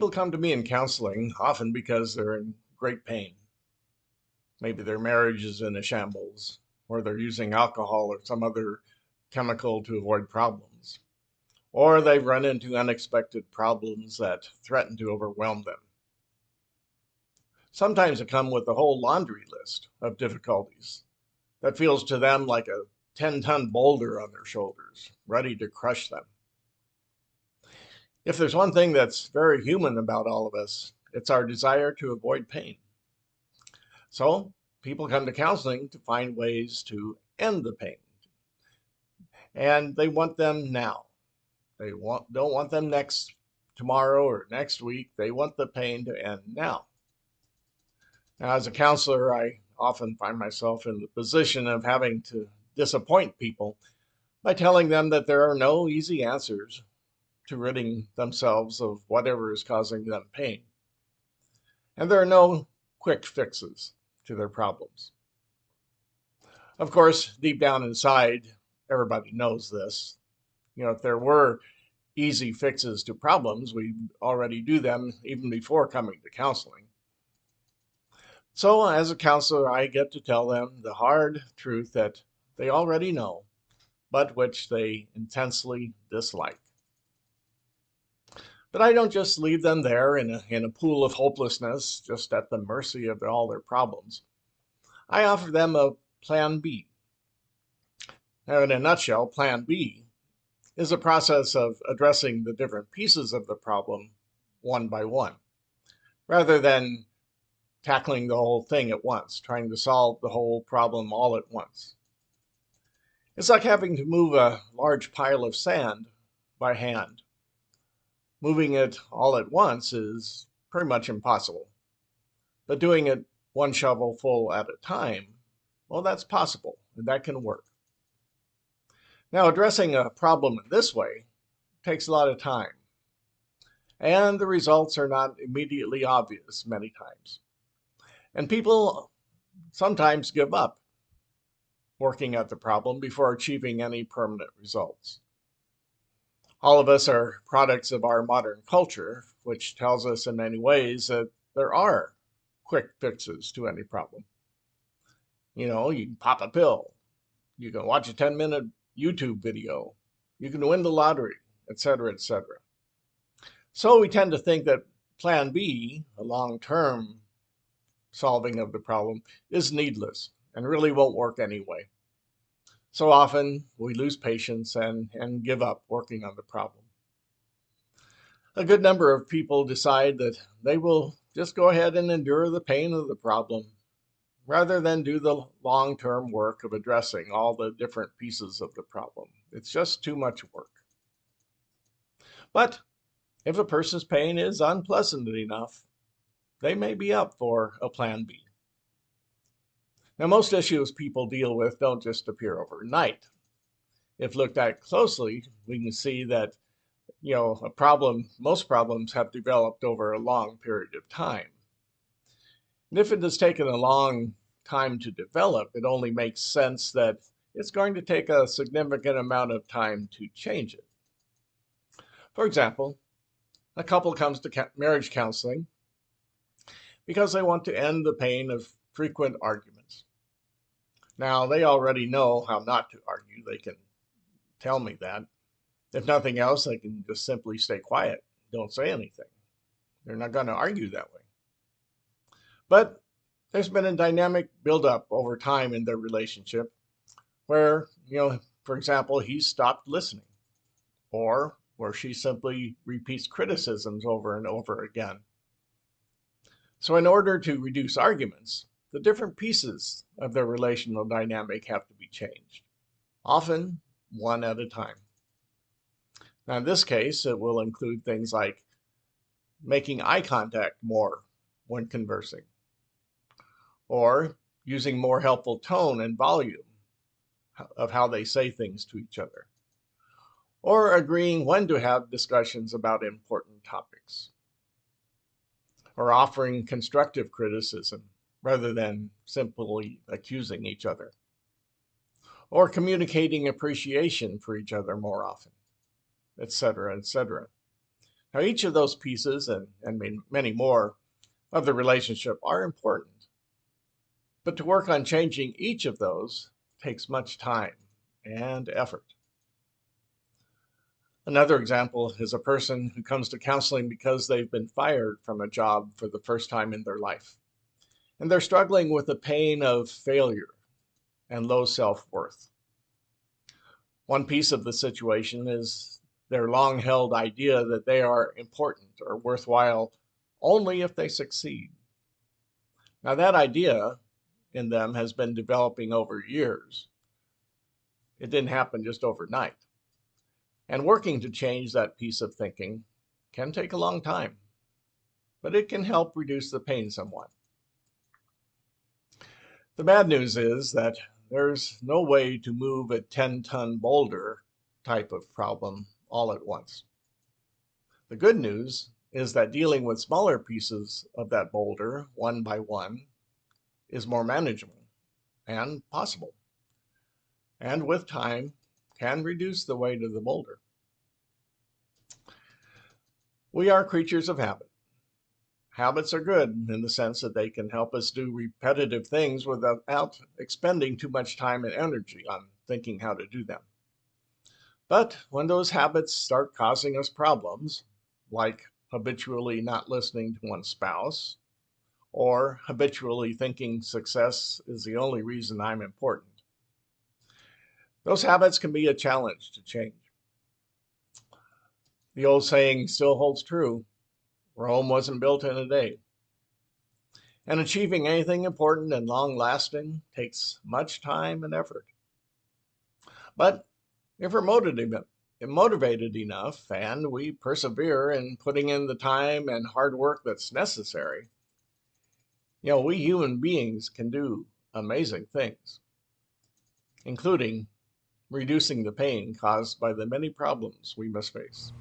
People come to me in counseling often because they're in great pain. Maybe their marriage is in a shambles, or they're using alcohol or some other chemical to avoid problems, or they've run into unexpected problems that threaten to overwhelm them. Sometimes they come with a whole laundry list of difficulties that feels to them like a 10-ton boulder on their shoulders, ready to crush them. If there's one thing that's very human about all of us, it's our desire to avoid pain. So people come to counseling to find ways to end the pain. And they want them now. Don't want them tomorrow or next week. They want the pain to end now. Now, as a counselor, I often find myself in the position of having to disappoint people by telling them that there are no easy answers to ridding themselves of whatever is causing them pain. And there are no quick fixes to their problems. Of course, deep down inside, everybody knows this. If there were easy fixes to problems, we'd already do them even before coming to counseling. So as a counselor, I get to tell them the hard truth that they already know, but which they intensely dislike. But I don't just leave them there in a pool of hopelessness, just at the mercy of all their problems. I offer them a plan B. Now, in a nutshell, plan B is a process of addressing the different pieces of the problem one by one, rather than tackling the whole thing at once, trying to solve the whole problem all at once. It's like having to move a large pile of sand by hand. Moving it all at once is pretty much impossible. But doing it one shovel full at a time, well, that's possible, and that can work. Now, addressing a problem in this way takes a lot of time, and the results are not immediately obvious many times. And people sometimes give up working at the problem before achieving any permanent results. All of us are products of our modern culture, which tells us in many ways that there are quick fixes to any problem. You can pop a pill, you can watch a 10-minute YouTube video, you can win the lottery, etc., etc. So we tend to think that plan B, a long-term solving of the problem, is needless and really won't work anyway. So often we lose patience and give up working on the problem. A good number of people decide that they will just go ahead and endure the pain of the problem rather than do the long-term work of addressing all the different pieces of the problem. It's just too much work. But if a person's pain is unpleasant enough, they may be up for a plan B. Now, most issues people deal with don't just appear overnight. If looked at closely, we can see that, most problems have developed over a long period of time. And if it has taken a long time to develop, it only makes sense that it's going to take a significant amount of time to change it. For example, a couple comes to marriage counseling because they want to end the pain of frequent arguments. Now, they already know how not to argue. They can tell me that. If nothing else, they can just simply stay quiet. Don't say anything. They're not going to argue that way. But there's been a dynamic buildup over time in their relationship where, for example, he stopped listening, or where she simply repeats criticisms over and over again. So in order to reduce arguments, the different pieces of their relational dynamic have to be changed, often one at a time. Now, in this case, it will include things like making eye contact more when conversing, or using more helpful tone and volume of how they say things to each other, or agreeing when to have discussions about important topics, or offering constructive criticism rather than simply accusing each other, or communicating appreciation for each other more often, etc., etc. Now, each of those pieces and many more of the relationship are important, but to work on changing each of those takes much time and effort. Another example is a person who comes to counseling because they've been fired from a job for the first time in their life, and they're struggling with the pain of failure and low self-worth. One piece of the situation is their long-held idea that they are important or worthwhile only if they succeed. Now, that idea in them has been developing over years. It didn't happen just overnight. And working to change that piece of thinking can take a long time, but it can help reduce the pain somewhat. The bad news is that there's no way to move a 10-ton boulder type of problem all at once. The good news is that dealing with smaller pieces of that boulder one by one is more manageable and possible, and with time can reduce the weight of the boulder. We are creatures of habit. Habits are good in the sense that they can help us do repetitive things without expending too much time and energy on thinking how to do them. But when those habits start causing us problems, like habitually not listening to one's spouse, or habitually thinking success is the only reason I'm important, those habits can be a challenge to change. The old saying still holds true: Rome wasn't built in a day. And achieving anything important and long-lasting takes much time and effort. But if we're motivated enough and we persevere in putting in the time and hard work that's necessary, we human beings can do amazing things, including reducing the pain caused by the many problems we must face.